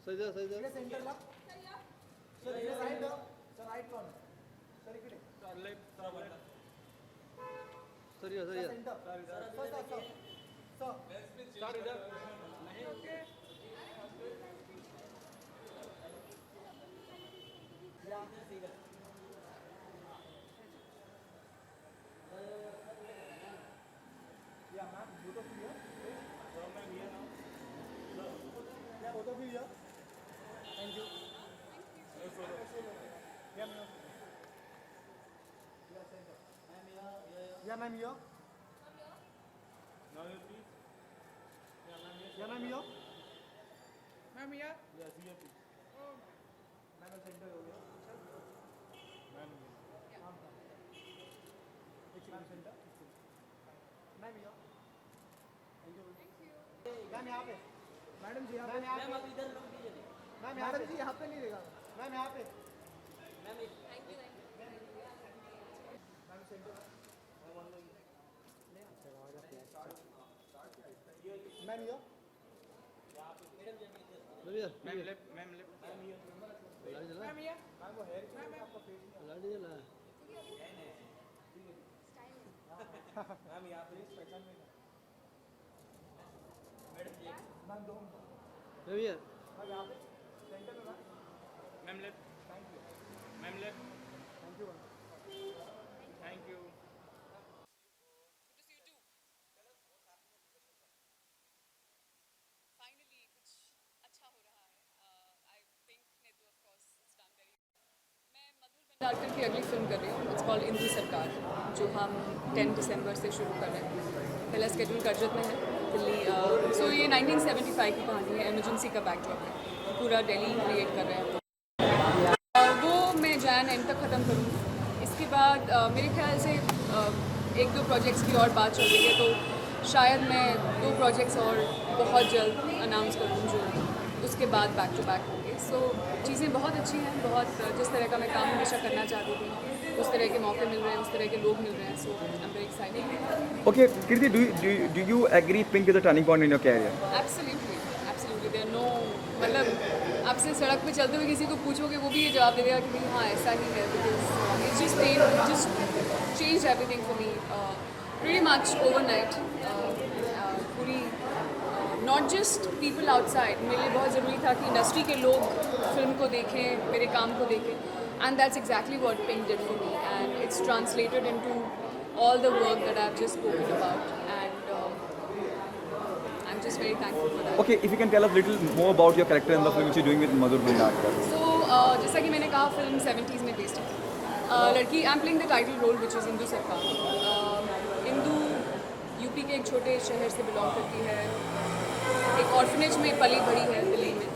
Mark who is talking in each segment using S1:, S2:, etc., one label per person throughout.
S1: सही
S2: इकडे सेंटरला सर, इकडे right sir, right corner sir, इकडे
S1: सर ये
S2: सेंटर सर इधर नहीं okay yeah ma'am both of you ma'am here now yeah both of you thank you yeah ma'am yeah ma'am here now you please yeah ma'am here ma'am here yes here please oh ma'am center हो गया ma'am here हाँ एक ma'am center ma'am here thank you ma'am यहाँ पे madam जी यहाँ पे ma'am आप इधर रुक दीजिए मैम मैडम जी यहाँ पे नहीं देगा मैम यहाँ पे ma'am thank you ma'am centre ma'am yo
S1: ma'am left ma'am
S2: ma'am ये मैम वो हेयर मैम आपका फेस
S1: लाड़ी जला
S2: मैम यहाँ पे पहचान में मैडम जी मैम दो
S1: मैम ये
S2: मैम यहाँ पे सेंटर में
S1: ma'am left
S2: thank you
S1: ma'am left
S2: thank you
S1: thank you
S3: डालकर की अगली फिल्म कर रही हूँ। इट्स कॉल्ड इंदु सरकार, जो हम 10 दिसंबर से शुरू कर रहे हैं। पहला स्केड्यूल करजत में है दिल्ली। सो ये 1975 की कहानी है, इमरजेंसी का बैकड्रॉप है, पूरा दिल्ली क्रिएट कर रहे हैं। वो मैं जैन एंड तक ख़त्म करूँगी। इसके बाद मेरे ख्याल से 1-2 प्रोजेक्ट्स की और बात चल रही है, तो शायद मैं 2 प्रोजेक्ट्स और बहुत जल्द अनाउंस करूँ, जो उसके बाद बैक टू बैक होंगे। सो चीज़ें बहुत अच्छी हैं, बहुत जिस तरह का मैं काम हमेशा करना चाहती थी, उस तरह के मौके मिल रहे हैं, उस तरह के लोग मिल रहे हैं। So I am very excited.
S4: Okay, Kirti, do you agree Pink is a turning point in your career?
S3: Absolutely absolutely, there no, मतलब आपसे सड़क पे चलते हुए किसी को पूछोगे, वो भी ये जवाब दे देगा कि हाँ ऐसा ही है, because it's just change everything for me pretty much overnight. पूरी नॉट जस्ट पीपल आउटसाइड, मेरे लिए बहुत ज़रूरी था कि इंडस्ट्री के लोग फिल्म को देखें, मेरे काम को देखें, and that's exactly what pink did for me, and it's translated into all the work that I've just spoken about, and I'm just very thankful for that.
S4: Okay, if you can tell us a little more about your character in the film which you're doing with Madhur Bhandara.
S3: So, जैसा कि मैंने कहा, film 70s में based है। लड़की, I am playing the title role which is Indu Sarkar. Indu UP के एक छोटे शहर से बिलोंग करती है, एक ऑर्फनेज में पली बड़ी है दिल्ली में,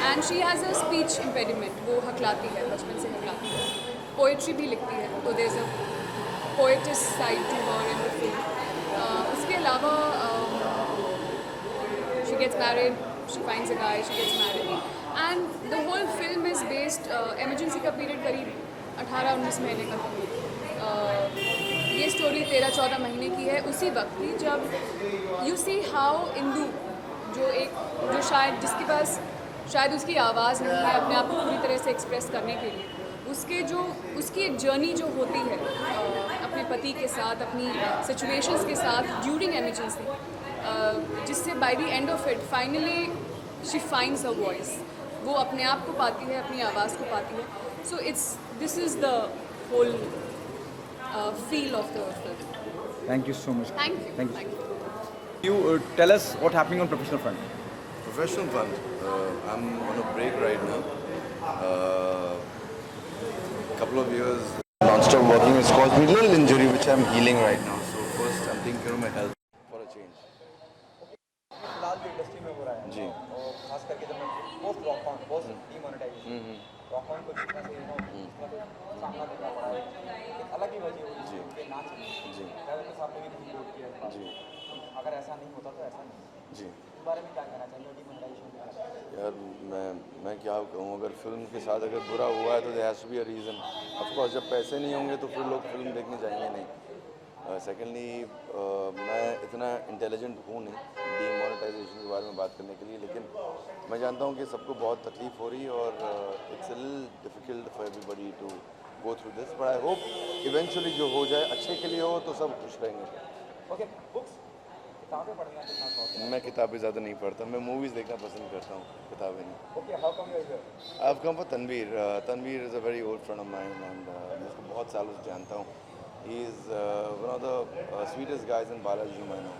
S3: and she has a speech impediment. वो हकलाती है, बचपन से हकलाती है, पोइट्री भी लिखती है, तो there is a poetess side to her in the film. उसके अलावा she gets married, she finds a guy, she gets married, and the whole film is based emergency का period करीब 18-19 महीने का था। ये स्टोरी 13-14 महीने की है, उसी वक्त की जब you see how इंदु, जो शायद जिसके पास शायद उसकी आवाज़ नहीं है अपने आप को पूरी तरह से एक्सप्रेस करने के लिए, उसकी एक जर्नी जो होती है अपने पति के साथ, अपनी सिचुएशंस के साथ ड्यूरिंग एमरजेंसी, जिससे by the end of it finally she finds a voice, वो अपने आप को पाती है, अपनी आवाज़ को पाती है। So this is the whole feel of the film.
S4: Thank you so much.
S3: Thank you.
S4: You tell us what's happening on professional front.
S5: Professional front, I'm on a break right now. Couple of years non-stop working has caused me a little injury which I'm healing right now. So first I'm taking care of my health for a change.
S2: फिलहाल जो industry में हो रहा है
S5: जी,
S2: और खास करके जब मैं post lockdown, post demonetisation, lockdown को जितना से इसका तो सामना करना पड़ा है, एक अलग ही वजह हुई
S5: जी,
S2: कि ना चाहिए
S5: जी,
S2: ट्रैवल के सामने भी बहुत लोग किया है।
S5: जी,
S2: अगर ऐसा नहीं होता तो ऐसा नहीं।
S5: जी।
S2: इस बारे में क्या कहना चाहिए डीमोनेटाइजेशन के बारे में?
S5: यार मैं क्या कहूँ, अगर फिल्म के साथ अगर बुरा हुआ है तो there has to be a reason. Of course जब पैसे नहीं होंगे तो फिर लोग फिल्म देखने जाएंगे नहीं। सेकेंडली मैं इतना इंटेलिजेंट हूँ नहीं डीमोनेटाइजेशन के बारे में बात करने के लिए, लेकिन मैं जानता हूँ कि सबको बहुत तकलीफ हो रही है और it's a little difficult for everybody to go through this, but I hope eventually जो हो जाए अच्छे के लिए हो तो सब खुश रहेंगे।
S2: ओके, बुक्स किताबें पढ़ना कितना शौक है?
S5: मैं किताबें ज़्यादा नहीं पढ़ता, मैं मूवीज़ देखना पसंद करता हूँ, किताबें नहीं।
S2: Okay, how come you here?
S5: I've come for Tanveer. Tanveer is a very old friend of mine and मैं उसको बहुत सालों से जानता हूँ. He is one of the sweetest guys in Balaji whom I know,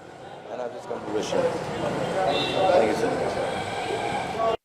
S5: and I've just come to wish him. Thank you so much.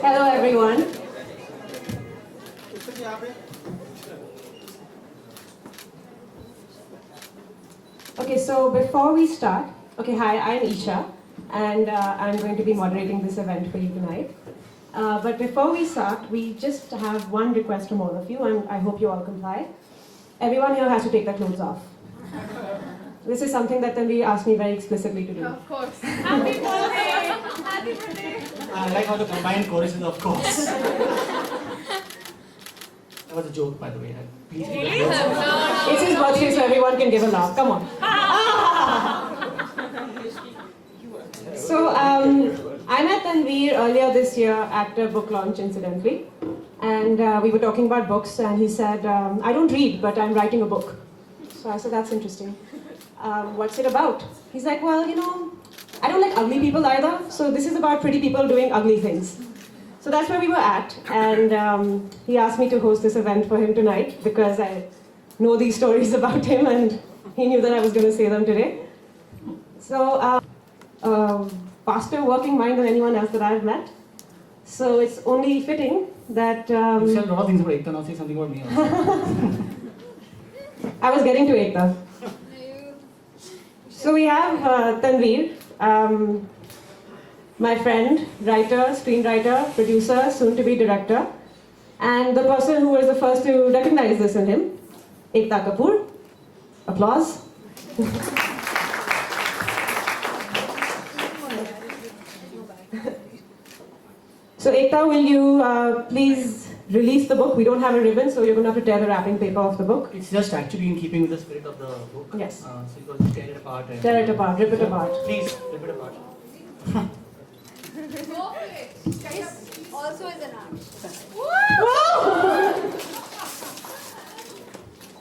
S6: Hello everyone. Okay, so before we start, hi, I'm Isha, and I'm going to be moderating this event for you tonight. But before we start, we just have one request from all of you, and I hope you all comply. Everyone here has to take their clothes off. This is something that Tanveer asked me very explicitly to do.
S3: Of course. Happy birthday! Happy birthday!
S2: I like how the combined choruses, of course. That was a joke, by the way. Please keep
S3: Really?
S2: that.
S3: No.
S6: It's his birthday, so everyone can give a laugh. Come on. So, I met Tanveer earlier this year at a book launch, incidentally. And we were talking about books, and he said, I don't read, but I'm writing a book. So I said, that's interesting. What's it about? He's like, well, you know, I don't like ugly people either, so this is about pretty people doing ugly things. So that's where we were at, and he asked me to host this event for him tonight because I know these stories about him, and he knew that I was going to say them today. So, faster working mind than anyone else that I've met. So it's only fitting that...
S2: You said a lot of things about Ekta, now say something about me also.
S6: I was getting to Ekta. So we have Tanveer, my friend, writer, screenwriter, producer, soon-to-be director, and the person who was the first to recognize this in him, Ekta Kapoor. Applause. So Ekta, will you please release the book. We don't have a ribbon, so you're going to have to tear the wrapping paper off the book.
S2: It's just actually in keeping with the spirit of the book.
S6: Yes.
S2: So you got to tear it apart. And
S6: Tear it apart, rip it apart.
S2: Please, rip it apart.
S3: Go for it. This also is an art.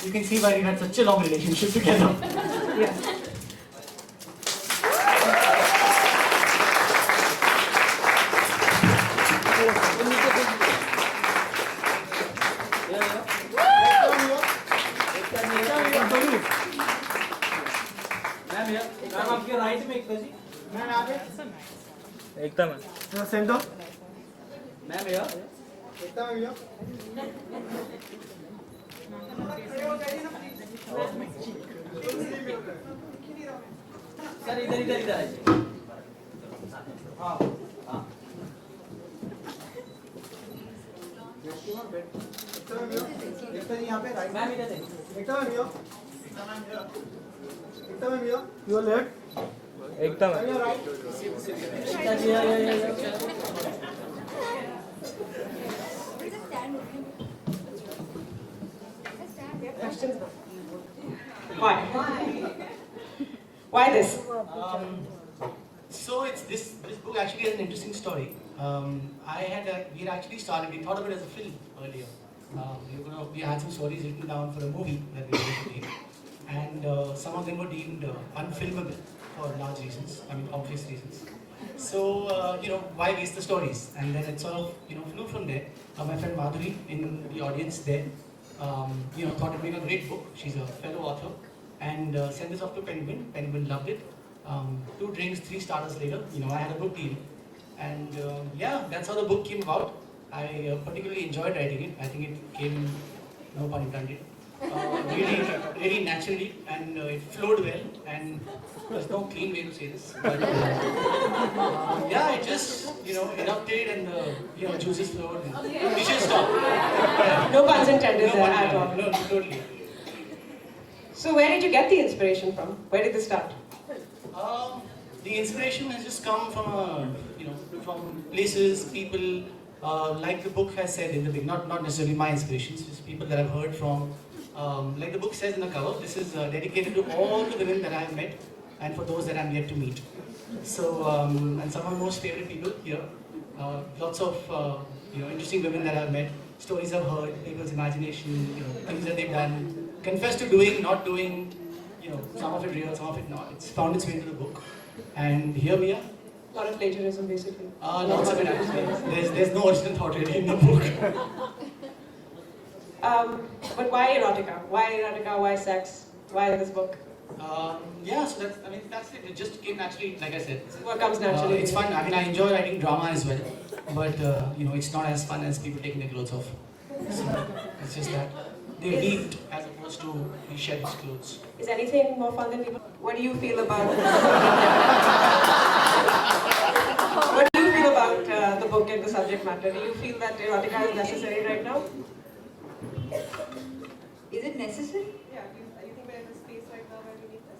S2: You can see why we had such a long relationship together.
S6: Yes.
S1: Ma'am here. Ma'am आपके right में एकता जी. Ma'am आगे. एकता ma'am.
S2: Center.
S1: Ma'am here.
S2: एकता में भैया.
S1: Sir इधर आइए. हाँ.
S2: एकता जी यहाँ पे राइट.
S1: मैम इधर देखिए.
S2: एकता में भैया. एकता में भैया. Your left.
S1: Ekta ma'am.
S2: Your right.
S6: Questions now? Why? Why this?
S2: So it's this book actually has an interesting story. We had actually started. We thought of it as a film earlier. We had some stories written down for a movie that we were going to make, and some of them were deemed unfilmable for large reasons. I mean, obvious reasons. So why waste the stories? And then it sort of flew from there. My friend Madhuri in the audience there, thought it made a great book. She's a fellow author, and sent this off to Penguin. Penguin loved it. 2 drinks, 3 starters later, I had a book deal. And that's how the book came about. I particularly enjoyed writing it. I think it came, no pun intended, really naturally, and it flowed well. And there's no clean way to say this. But it just, erupted and juices flowed. We should stop.
S6: No puns intended
S2: No
S6: there
S2: pun
S6: at all.
S2: intended. No, totally.
S6: So where did you get the inspiration from? Where did this start?
S2: The inspiration has just come from from places, people. Like the book has said in the beginning, not necessarily my inspirations, just people that I've heard from. Like the book says in the cover, this is dedicated to all the women that I have met and for those that I'm yet to meet. So, and some of my most favorite people here. Lots of interesting women that I've met, stories I've heard, people's imagination, things that they've done, confessed to doing, not doing. Some of it real, some of it not. It's found its way into the book, and here we are.
S6: A lot of plagiarism, basically.
S2: Lots of it actually. There's no original thought really in the book.
S6: But why erotica? Why erotica? Why sex? Why this book?
S2: So that's it. It just came naturally, like I said.
S6: What comes naturally?
S2: It's fun. I enjoy writing drama as well, but it's not as fun as people taking their clothes off. So it's just that they leaked as opposed to we shed its clothes.
S6: Is anything more fun than people? What do you feel about? What do you feel about the book and the subject matter? Do you feel that erotica is necessary right now?
S7: Is it necessary?
S6: Yeah. You think we're in a space right now where we need this?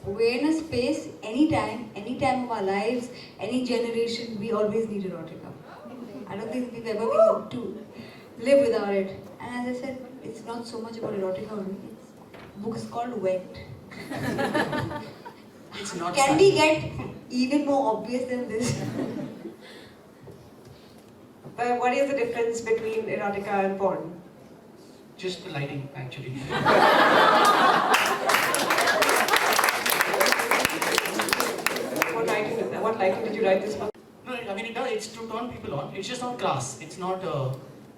S7: We're in a space, any time of our lives, any generation, we always need erotica. I don't think we've ever been able to live without it. And as I said, it's not so much about erotica only. The book is called Wet.
S2: It's not.
S7: Can we get even more obvious than this?
S6: But what is the difference between erotica and porn?
S2: Just the lighting, actually.
S6: What lighting did you write this book?
S2: No, it's to turn people on. It's just not class. It's not.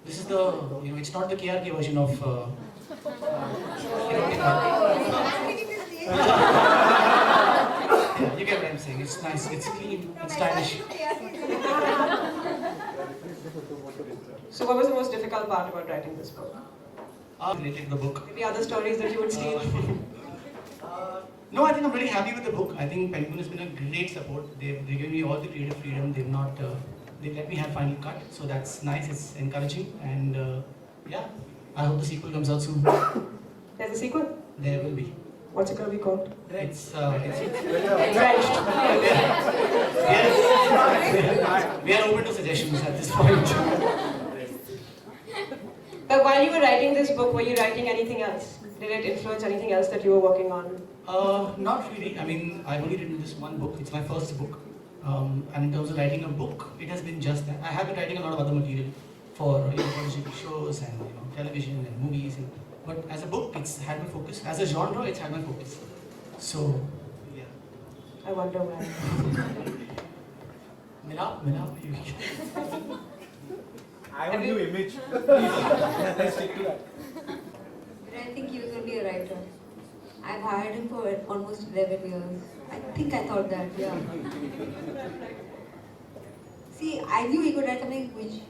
S2: This is the. It's not the KRK version of. You get what I'm saying? It's nice. It's clean. It's stylish.
S6: So, what was the most difficult part about writing this book?
S2: Related to the book.
S6: Maybe other stories that you would steal.
S2: No, I think I'm really happy with the book. I think Penguin has been a great support. They've given me all the creative freedom. They've not. They let me have final cut, so that's nice. It's encouraging, and I hope the sequel comes out soon.
S6: There's a sequel.
S2: There will be.
S6: What's it going to be called?
S2: It's
S6: Drenched.
S2: we are open to suggestions at this point.
S6: while you were writing this book, were you writing anything else? Did it influence anything else that you were working on?
S2: Not really. I mean, I've only written this one book. It's my first book. And in terms of writing a book, it has been just that. I have been writing a lot of other material for for shows and television and movies. But as a book, it's had my focus. As a genre, it's had my focus. So, yeah.
S6: I wonder why.
S2: Mila,
S1: I have a new image. Let's stick to that.
S7: But I think he was going to be a writer. I've hired him for almost 11 years. I think I thought that, yeah. See, I knew he could write something which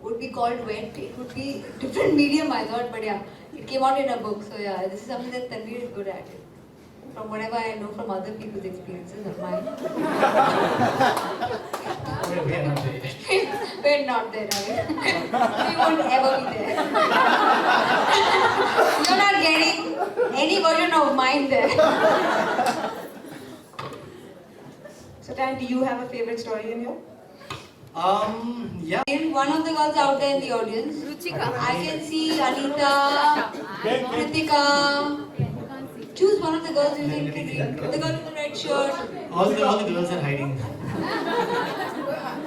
S7: would be called wet. It would be different medium, I thought, but yeah, it came out in a book. So yeah, this is something that Tanveer is good at. From whatever I know from other people's experiences of mine.
S2: we're not there yet.
S7: We're not there, right? We won't ever be there. You're not getting any version of mine there.
S6: So, Tan, do you have a favorite story in here?
S2: Yeah.
S7: And one of the girls out there in the audience, I can see Anita, Kritika. Choose one of the girls you think can read. The girl with the red shirt.
S2: All the girls are hiding.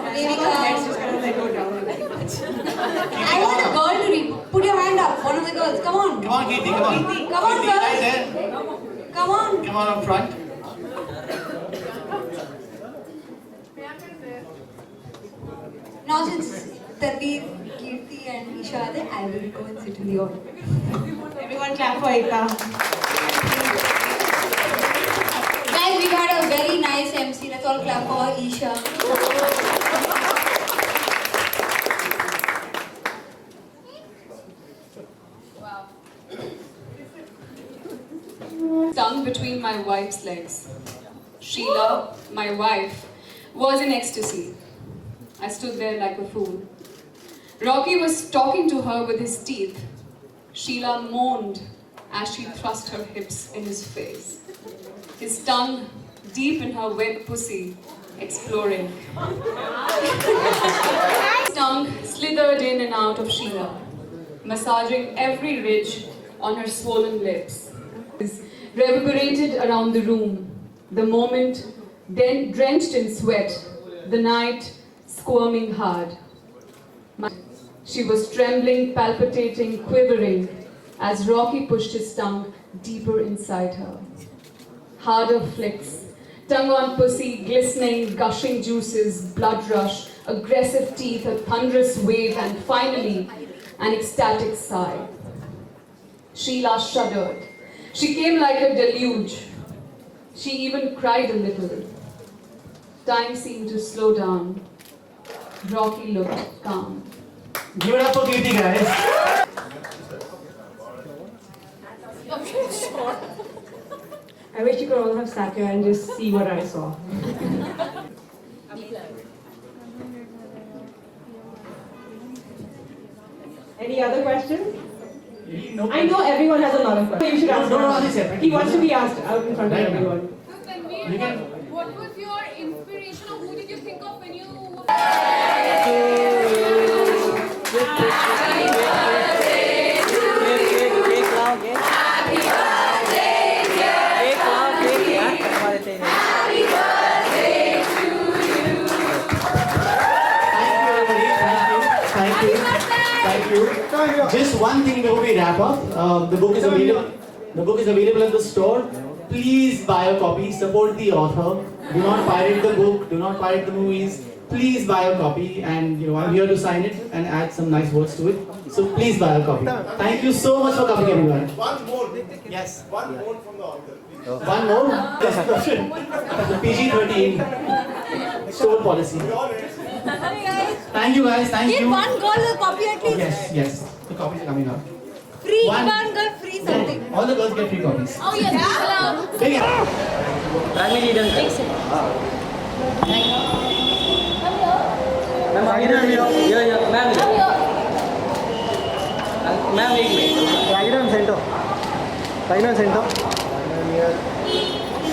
S6: Let's just kind of like go down a bit.
S7: I want a girl to read. Put your hand up. One of the girls. Come on.
S2: Come on, Kirti, come on.
S7: Come on,
S2: Kirti, right
S7: girls.
S2: there.
S7: Come on.
S2: Come on up front.
S7: Now since Tanveer, Kirti and Isha are there, I will go and sit in the audience.
S6: Everyone clap for Ekta.
S7: Guys, we've had a very nice MC. Let's all clap for Isha.
S3: Wow. Tongue between my wife's legs. Sheila, my wife, was in ecstasy. I stood there like a fool. Rocky was talking to her with his teeth. Sheila moaned as she thrust her hips in his face. His tongue deep in her wet pussy, exploring. His tongue slithered in and out of Sheila, massaging every ridge on her swollen lips. Reverberated around the room, the moment then drenched in sweat, the night squirming hard. She was trembling, palpitating, quivering as Rocky pushed his tongue deeper inside her. Harder flicks, tongue on pussy, glistening, gushing juices, blood rush, aggressive teeth, a thunderous wave, and finally, an ecstatic sigh. Sheila shuddered. She came like a deluge. She even cried a little. Time seemed to slow down. Rocky looked calm.
S2: Give it up for Kirti, guys.
S6: I wish you could all have sat here and just see what I saw. Any other questions? I know everyone has a lot of questions. You should ask him. He wants to be asked out in front of everyone.
S3: What was your inspiration, or who did you think of when you...
S2: Just one thing before we wrap up. The book is available. The book is available at the store. Please buy a copy. Support the author. Do not pirate the book. Do not pirate the movies. Please buy a copy. And I'm here to sign it and add some nice words to it. So please buy a copy. Thank you so much for coming, everyone.
S8: One more.
S2: Yes.
S8: One more from the author. Please.
S2: One more. The PG-13 store policy. Thank you, guys. Thank you.
S7: Give one girl a copy at least.
S2: Yes, yes. The copies are coming out.
S7: Free.
S2: One
S7: girl free something.
S2: All the girls get free copies.
S3: Oh yes, hello.
S2: Big hand.
S1: Ma'am आगे ना ये ma'am ma'am एक minute diagram centre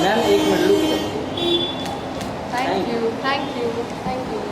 S1: ma'am एक minute
S3: Thank you.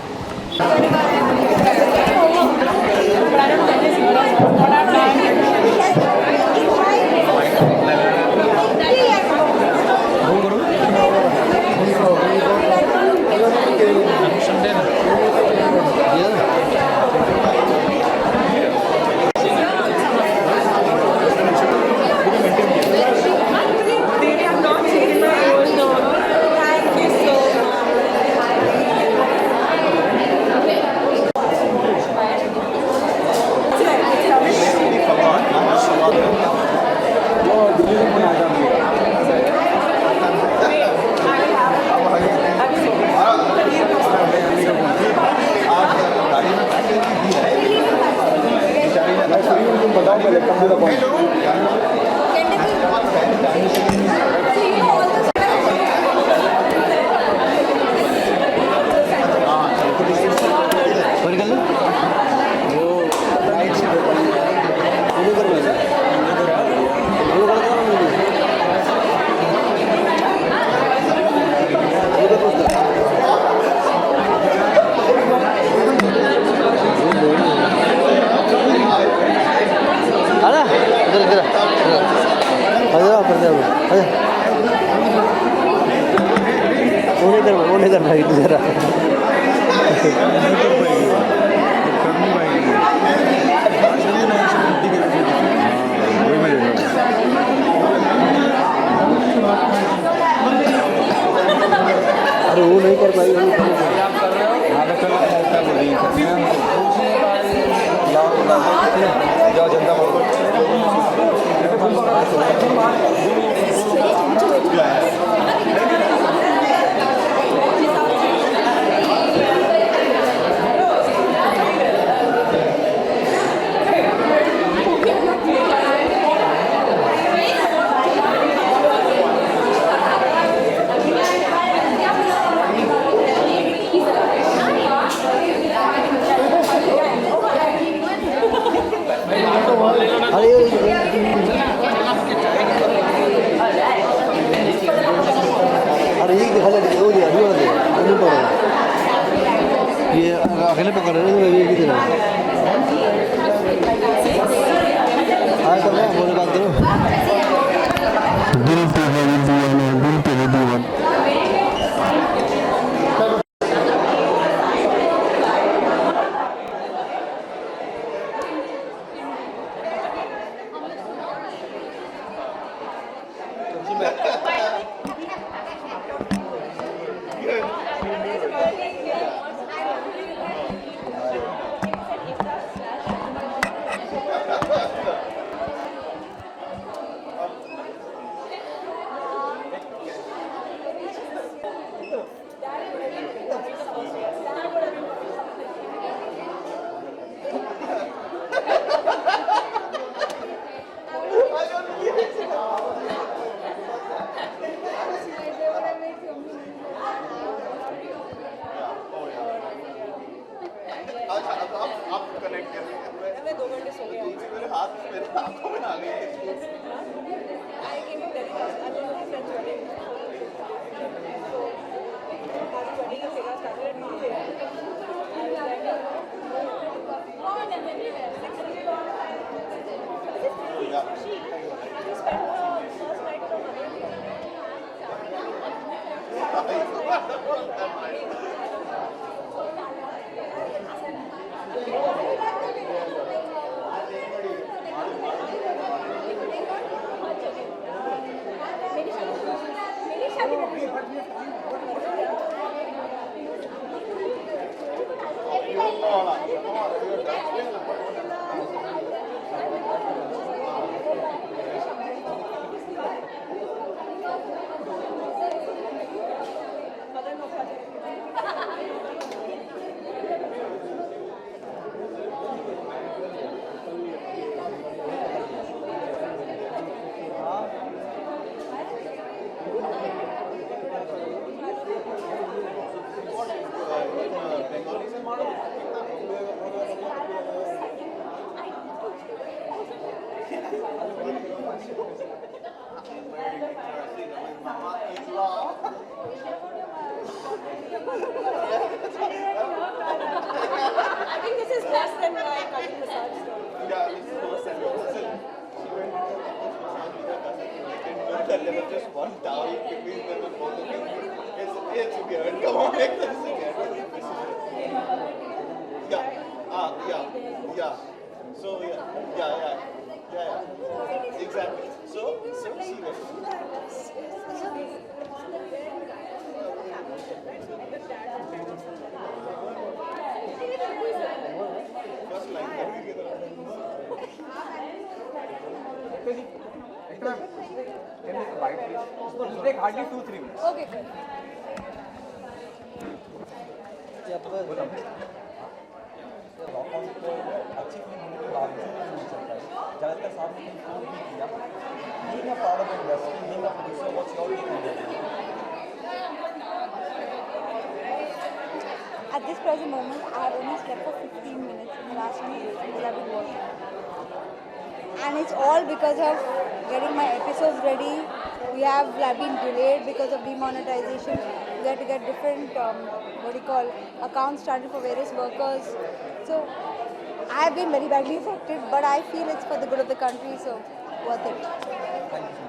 S2: Mama is law.
S8: that there was just one towel between them and both of them. It's weird. Come on, it's weird. Yeah. So yeah. Exactly. So serious. First line.
S4: It'll take hardly 2-3 minutes.
S3: Okay.
S4: अच्छी film होने के बावजूद भी नहीं चलता है ज़्यादातर साहब ने कहीं भी किया being a part of industry being a producer what's your take on that
S9: At this present moment, I have only slept for 15 minutes in the last 2 days because I've been working. And it's all because of getting my episodes ready. We have been delayed because of demonetization. We had to get different, accounts started for various workers. So I have been very badly affected, but I feel it's for the good of the country, so worth it.
S4: Thank you so much.